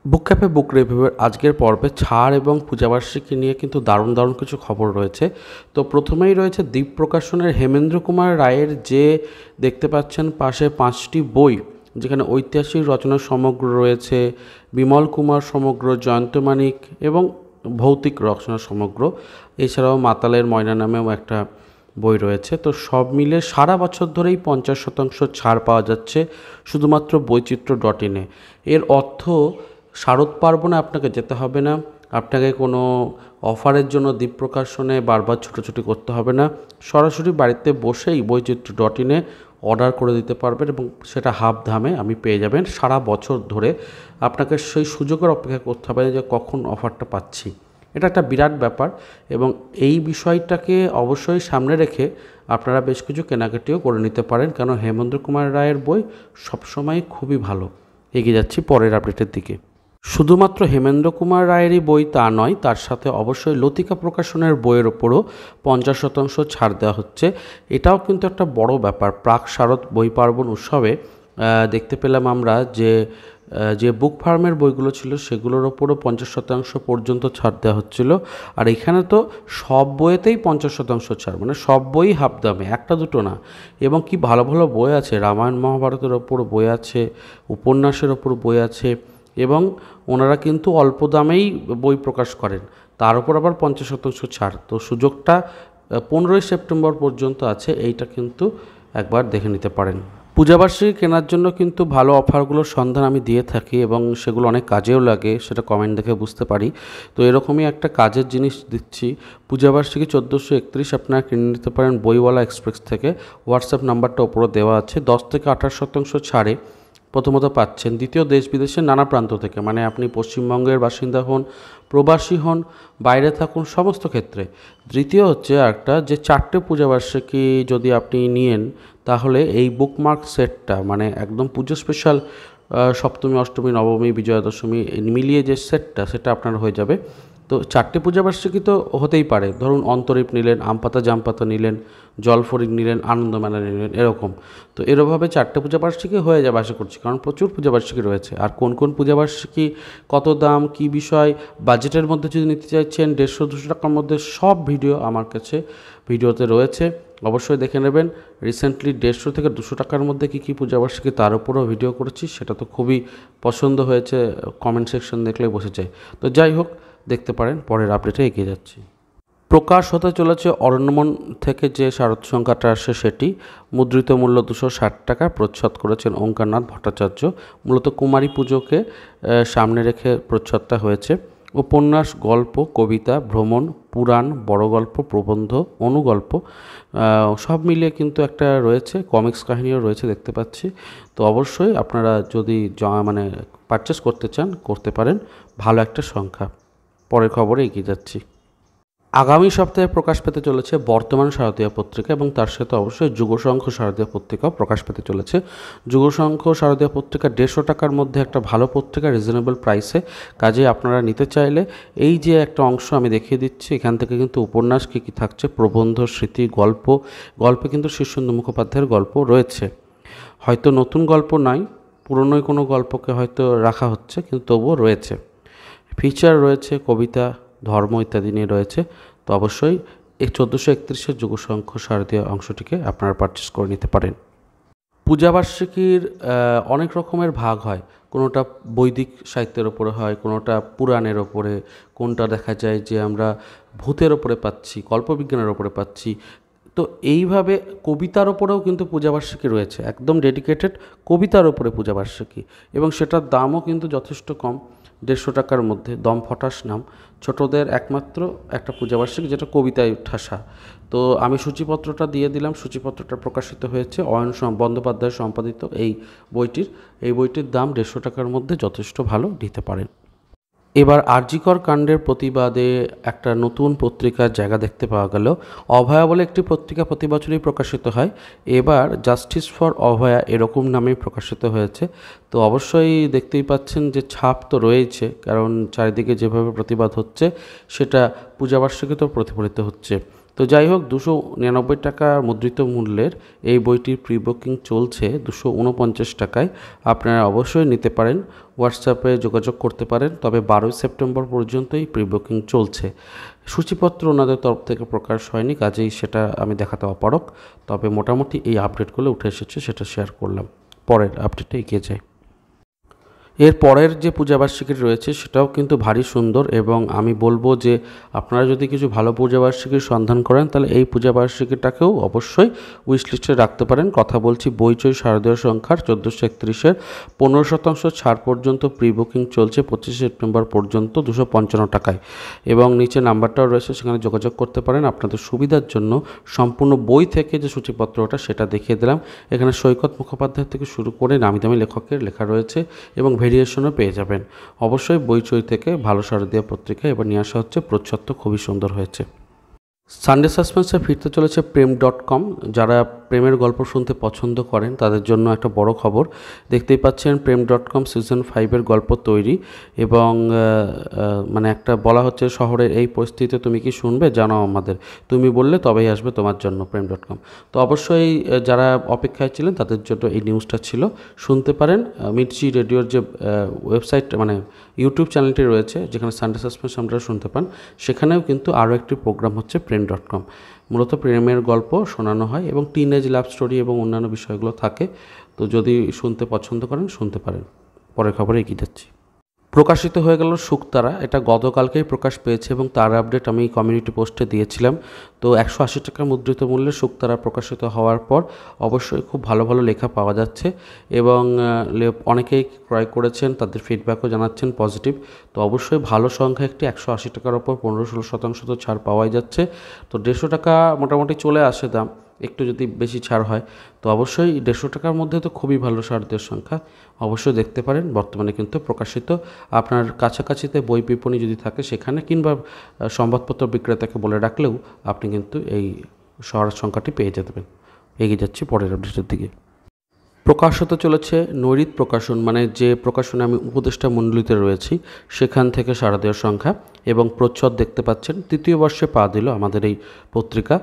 বুক cafe বুক রিভিউয়ের আজকের পর্বে ছাড় এবং পূজাবার্ষিকী নিয়ে কিন্তু দারুণ দারুণ কিছু খবর রয়েছে। তো প্রথমেই রয়েছে দ্বীপ প্রকাশনের হেমেন্দ্র কুমার রায়ের যে দেখতে পাচ্ছেন পাশে 5টি বই, যেখানে ঐতিহাসিক রচনা সমগ্র রয়েছে, বিমল কুমার সমগ্র, জয়ন্ত মানিক এবং ভৌতিক রচনা সমগ্র, এছাড়াও মাতালের ময়না নামেও একটা বই রয়েছে। তো সব মিলে সারা বছর ধরেই 50% ছাড় পাওয়া যাচ্ছে শুধুমাত্র বৈচিত্র্য.in-এ। এর অর্থ শারদ পার্বণে আপনাকে যেতে হবে না, আপনাকে কোনো অফারের জন্য দ্বীপ প্রকাশনে বারবার ছুটোছুটি করতে হবে না, সরাসরি বাড়িতে বসেই বৈচিত্র্য.in-এ অর্ডার করে দিতে পারবেন এবং সেটা হাফ দামে আপনি পেয়ে যাবেন। সারা বছর ধরে আপনাকে সেই সুযোগের অপেক্ষা করতে হবে যে কখন অফারটা পাচ্ছি। এটা একটা বিরাট ব্যাপার এবং এই বিষয়টাকে অবশ্যই সামনে রেখে আপনারা বেশ কিছু কেনাকাটিও করে নিতে পারেন, কেন হেমেন্দ্র কুমার রায়ের বই সবসময় খুবই ভালো। এগিয়ে যাচ্ছি পরের আপডেটের দিকে। শুধুমাত্র হেমেন্দ্র কুমার রায়েরই বই তা নয়, তার সাথে অবশ্যই লতিকা প্রকাশনের বইয়ের ওপরও 50% ছাড় দেওয়া হচ্ছে। এটাও কিন্তু একটা বড় ব্যাপার। প্রাক শারদ বই পার্বণ উৎসবে দেখতে পেলাম আমরা যে বুক ফার্মের বইগুলো ছিল সেগুলোর ওপরও 50% পর্যন্ত ছাড় দেওয়া হচ্ছিল। আর এখানে তো সব বইয়েতেই 50% ছাড়, মানে সব বই হাফ দামে, একটা দুটো না। এবং কি ভালো ভালো বই আছে, রামায়ণ মহাভারতের ওপর বই আছে, উপন্যাসের ওপর বই আছে এবং ওনারা কিন্তু অল্প দামেই বই প্রকাশ করেন, তার উপর আবার 50% ছাড়। তো সুযোগটা 15ই সেপ্টেম্বর পর্যন্ত আছে, এইটা কিন্তু একবার দেখে নিতে পারেন। পূজাবার্ষিকী কেনার জন্য কিন্তু ভালো অফারগুলোর সন্ধান আমি দিয়ে থাকি এবং সেগুলো অনেক কাজেও লাগে, সেটা কমেন্ট দেখে বুঝতে পারি। তো এরকমই একটা কাজের জিনিস দিচ্ছি। পূজাবার্ষিকী 1431 আপনারা কিনে নিতে পারেন বইওয়ালা এক্সপ্রেস থেকে। হোয়াটসঅ্যাপ নাম্বারটা ওপরে দেওয়া আছে। 10 থেকে 28% ছাড়ে প্রথমত পাচ্ছেন। দ্বিতীয়, দেশ বিদেশের নানা প্রান্ত থেকে, মানে আপনি পশ্চিমবঙ্গের বাসিন্দা হন, প্রবাসী হন, বাইরে থাকুন, সমস্ত ক্ষেত্রে। তৃতীয় হচ্ছে একটা, যে 4টে পূজাবার্ষিকী যদি আপনি নিয়েন তাহলে এই বুকমার্ক সেটটা, মানে একদম পুজো স্পেশাল সপ্তমী, অষ্টমী, নবমী, বিজয়া দশমী মিলিয়ে যে সেটটা, সেটা আপনার হয়ে যাবে। তো 4টে পূজাবার্ষিকী তো হতেই পারে, ধরুন অন্তরীপ নিলেন, আম পাতা জাম পাতা নিলেন, জলফরিং নিলেন, আনন্দমেলা নিলেন, এরকম। তো এরকমভাবে 4টে পূজাবার্ষিকী হয়ে যাবে আশা করছি, কারণ প্রচুর পূজাবার্ষিকী রয়েছে। আর কোন কোন পূজাবার্ষিকী, কত দাম, কি বিষয়, বাজেটের মধ্যে যদি নিতে চাইছেন 150-200 টাকার মধ্যে, সব ভিডিও আমার কাছে ভিডিওতে রয়েছে, অবশ্যই দেখে নেবেন। রিসেন্টলি 150 থেকে 200 টাকার মধ্যে কী কী পূজাবার্ষিকী তার উপরও ভিডিও করেছি, সেটা তো খুবই পছন্দ হয়েছে, কমেন্ট সেকশন দেখলেই বসে যায়। তো যাই হোক, দেখতে পারেন। পরের আপডেটে এগিয়ে যাচ্ছি। প্রকাশ হতে চলেছে অরণ্যমন থেকে যে শারদ সংখ্যাটা আসে সেটি। মুদ্রিত মূল্য 260 টাকা। প্রচ্ছদ করেছেন ওঙ্কারনাথ ভট্টাচার্য। মূলত কুমারী পুজোকে সামনে রেখে প্রচ্ছদটা হয়েছে। উপন্যাস, গল্প, কবিতা, ভ্রমণ, পুরাণ, বড় গল্প, প্রবন্ধ, অনুগল্প সব মিলিয়ে কিন্তু একটা রয়েছে, কমিক্স কাহিনীও রয়েছে দেখতে পাচ্ছি। তো অবশ্যই আপনারা যদি মানে পারচেস করতে চান করতে পারেন, ভালো একটা সংখ্যা। পরের খবরে এগিয়ে যাচ্ছি। আগামী সপ্তাহে প্রকাশ পেতে চলেছে বর্তমান শারদীয় পত্রিকা এবং তার সাথে অবশ্যই যুগসংঘ শারদীয় পত্রিকাও প্রকাশ পেতে চলেছে। যুগসংঘ শারদীয় পত্রিকা 150 টাকার মধ্যে একটা ভালো পত্রিকা, রিজনেবল প্রাইসে। কাজে আপনারা নিতে চাইলে এই যে একটা অংশ আমি দেখিয়ে দিচ্ছি, এখান থেকে কিন্তু উপন্যাস কী কী থাকছে, প্রবন্ধ, স্মৃতি, গল্পে কিন্তু শীর্ষেন্দু মুখোপাধ্যায়ের গল্প রয়েছে। হয়তো নতুন গল্প নয়, পুরনোই কোনো গল্পকে হয়তো রাখা হচ্ছে, কিন্তু তবুও রয়েছে। ফিচার রয়েছে, কবিতা, ধর্ম ইত্যাদি নিয়ে রয়েছে। তো অবশ্যই এই 1431 যুগসংঘ শারদীয় অংশটিকে আপনারা পারচেস করে নিতে পারেন। পূজাবার্ষিকীর অনেক রকমের ভাগ হয়, কোনোটা বৈদিক সাহিত্যের ওপরে হয়, কোনোটা পুরাণের ওপরে, কোনটা দেখা যায় যে আমরা ভূতের ওপরে পাচ্ছি, কল্পবিজ্ঞানের ওপরে পাচ্ছি। তো এইভাবে কবিতার ওপরেও কিন্তু পূজাবার্ষিকী রয়েছে, একদম ডেডিকেটেড কবিতার ওপরে পূজাবার্ষিকী, এবং সেটার দামও কিন্তু যথেষ্ট কম, 150 টাকার মধ্যে। দম ফটাস নাম, ছোটদের একমাত্র একটা পূজাবার্ষিকী যেটা কবিতায় ঠাসা। তো আমি সূচিপত্রটা দিয়ে দিলাম, সূচিপত্রটা প্রকাশিত হয়েছে অয়ন বন্দ্যোপাধ্যায় সম্পাদিত এই বইটির দাম 150 টাকার মধ্যে, যথেষ্ট ভালো, দিতে পারেন। এবার আরজিকর কাণ্ডের প্রতিবাদে একটা নতুন পত্রিকার জায়গা দেখতে পাওয়া গেল। অভয়া বলে একটি পত্রিকা প্রতি বছরই প্রকাশিত হয়, এবার জাস্টিস ফর অভয়া এরকম নামেই প্রকাশিত হয়েছে। তো অবশ্যই দেখতেই পাচ্ছেন যে ছাপ তো রয়েছে, কারণ চারিদিকে যেভাবে প্রতিবাদ হচ্ছে সেটা পূজাবার্ষিকীতেও প্রতিফলিত হচ্ছে। তো যাই হোক 299 টাকা মুদ্রিত মূল্যের এই বইটির প্রি বুকিং চলছে 249 টাকায়। আপনারা অবশ্যই নিতে পারেন, হোয়াটসঅ্যাপে যোগাযোগ করতে পারেন। তবে 12 সেপ্টেম্বর পর্যন্তই প্রি বুকিং চলছে। সূচিপত্র ওনাদের তরফ থেকে প্রকাশ হয়নি, কাজেই সেটা আমি দেখাতে অপারগ। তবে মোটামুটি এই আপডেটগুলো উঠে এসেছে, সেটা শেয়ার করলাম। পরের আপডেটে এগিয়ে যাই। এর পরের যে পূজাবার্ষিকী রয়েছে সেটাও কিন্তু ভারী সুন্দর, এবং আমি বলবো যে আপনারা যদি কিছু ভালো পূজাবার্ষিকীর সন্ধান করেন তাহলে এই পূজাবার্ষিকীটাকেও অবশ্যই উইশ লিস্টে রাখতে পারেন। কথা বলছি বইচই শারদীয় সংখ্যার 1431-এর 15% ছাড় পর্যন্ত প্রি বুকিং চলছে 25 সেপ্টেম্বর পর্যন্ত 255 টাকায়, এবং নিচে নাম্বারটাও রয়েছে, সেখানে যোগাযোগ করতে পারেন। আপনাদের সুবিধার জন্য সম্পূর্ণ বই থেকে যে সূচিপত্রটা সেটা দেখিয়ে দিলাম। এখানে সৈকত মুখোপাধ্যায় থেকে শুরু করে নামি দামি লেখকের লেখা রয়েছে এবং ভেরিয়েশনও পেয়ে যাবেন। অবশ্যই বইচই থেকে ভালো শারদীয় পত্রিকা এবার নিয়ে আসা হচ্ছে। প্রচ্ছদ খুবই সুন্দর হয়েছে। সানডে সাসপেন্সে ফিরতে চলেছে প্রেম.com। যারা প্রেমের গল্প শুনতে পছন্দ করেন তাদের জন্য একটা বড় খবর। দেখতেই পাচ্ছেন প্রেম.com সিজন 5-এর গল্প তৈরি, এবং মানে একটা বলা হচ্ছে শহরের এই পরিস্থিতিতে তুমি কি শুনবে, জানাও আমাদের, তুমি বললে তবেই আসবে তোমার জন্য প্রেম.com। তো অবশ্যই যারা অপেক্ষায় ছিলেন তাদের জন্য এই নিউজটা ছিল। শুনতে পারেন মির্চি রেডিওর যে ওয়েবসাইট মানে ইউটিউব চ্যানেলটি রয়েছে, যেখানে সানডে সাসপেন্স আপনারা শুনতে পান, সেখানেও কিন্তু আরও একটি প্রোগ্রাম হচ্ছে প্রেম.com। মূলত প্রেমের গল্প শোনানো হয় এবং টিনেজ লাভ স্টোরি এবং অন্যান্য বিষয়গুলো থাকে। তো যদি শুনতে পছন্দ করেন শুনতে পারেন। পরের খবরে এগিয়ে যাচ্ছি। প্রকাশিত হয়ে গেল শুকতারা। এটা গতকালকেই প্রকাশ পেয়েছে এবং তার আপডেট আমি কমিউনিটি পোস্টে দিয়েছিলাম। তো 180 টাকা মুদ্রিত মূল্যে শুকতারা প্রকাশিত হওয়ার পর অবশ্যই খুব ভালো ভালো লেখা পাওয়া যাচ্ছে, এবং অনেকেই ক্রয় করেছেন, তাদের ফিডব্যাকও জানাচ্ছেন পজিটিভ। তো অবশ্যই ভালো সংখ্যা একটি 180 টাকার ওপর 15-16% তো ছাড় পাওয়াই যাচ্ছে। তো 150 টাকা মোটামুটি চলে আসে দাম, একটু যদি বেশি ছাড় হয়। তো অবশ্যই 150 টাকার মধ্যে তো খুবই ভালো শারদীয় সংখ্যা, অবশ্যই দেখতে পারেন। বর্তমানে কিন্তু প্রকাশিত আপনার কাছাকাছিতে বই বিপণী যদি থাকে সেখানে, কিংবা সংবাদপত্র বিক্রেতাকে বলে রাখলেও আপনি কিন্তু এই সংখ্যাটি পেয়ে যেতেন। এগিয়ে যাচ্ছি পরের আপডেটের দিকে। প্রকাশ হতে চলেছে নৈরিত প্রকাশন, মানে যে প্রকাশনে আমি উপদেষ্টা মণ্ডলীতে রয়েছি সেখান থেকে শারদীয় সংখ্যা এবং প্রচ্ছদ দেখতে পাচ্ছেন। 3য় বর্ষে পা দিল আমাদের এই পত্রিকা।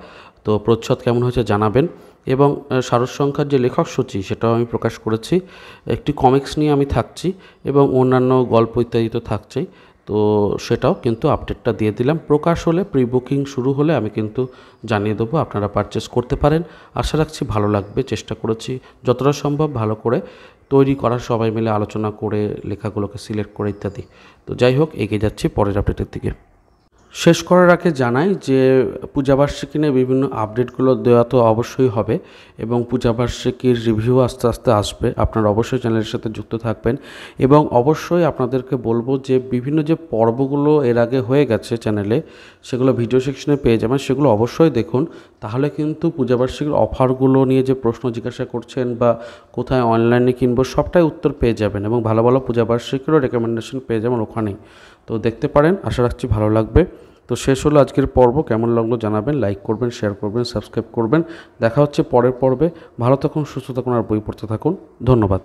তো প্রচ্ছদ কেমন হয়েছে জানাবেন, এবং শারদ সংখ্যার যে লেখক সূচি সেটাও আমি প্রকাশ করেছি। একটি কমিক্স নিয়ে আমি থাকছি এবং অন্যান্য গল্প ইত্যাদি তো থাকছেই। তো সেটাও কিন্তু আপডেটটা দিয়ে দিলাম। প্রকাশ হলে, প্রি বুকিং শুরু হলে আমি কিন্তু জানিয়ে দেবো, আপনারা পারচেস করতে পারেন। আশা রাখছি ভালো লাগবে। চেষ্টা করেছি যতটা সম্ভব ভালো করে তৈরি করা, সবাই মিলে আলোচনা করে লেখাগুলোকে সিলেক্ট করে ইত্যাদি। তো যাই হোক, এগিয়ে যাচ্ছি পরের আপডেটের দিকে। শেষ করার আগে জানাই যে পূজাবার্ষিকী নিয়ে বিভিন্ন আপডেটগুলো দেওয়া তো অবশ্যই হবে, এবং পূজাবার্ষিকীর রিভিউ আস্তে আস্তে আসবে। আপনারা অবশ্যই চ্যানেলের সাথে যুক্ত থাকবেন, এবং অবশ্যই আপনাদেরকে বলবো যে বিভিন্ন যে পর্বগুলো এর আগে হয়ে গেছে চ্যানেলে, সেগুলো ভিডিও সেকশনে পেয়ে যাবেন, সেগুলো অবশ্যই দেখুন। তাহলে কিন্তু পূজাবার্ষিকীর অফারগুলো নিয়ে যে প্রশ্ন জিজ্ঞাসা করছেন বা কোথায় অনলাইনে কিনবো, সবটাই উত্তর পেয়ে যাবেন, এবং ভালো ভালো পূজাবার্ষিকীরও রেকমেন্ডেশন পেয়ে যাবেন ওখানেই। তো দেখতে পারেন, আশা রাখছি ভালো লাগবে। তো শেষ হলো আজকের পর্ব। কেমন লাগলো জানাবেন, লাইক করবেন, শেয়ার করবেন, সাবস্ক্রাইব করবেন। দেখা হচ্ছে পরের পর্বে। ভালো থাকুন, সুস্থ থাকুন, আর বই পড়তে থাকুন। ধন্যবাদ।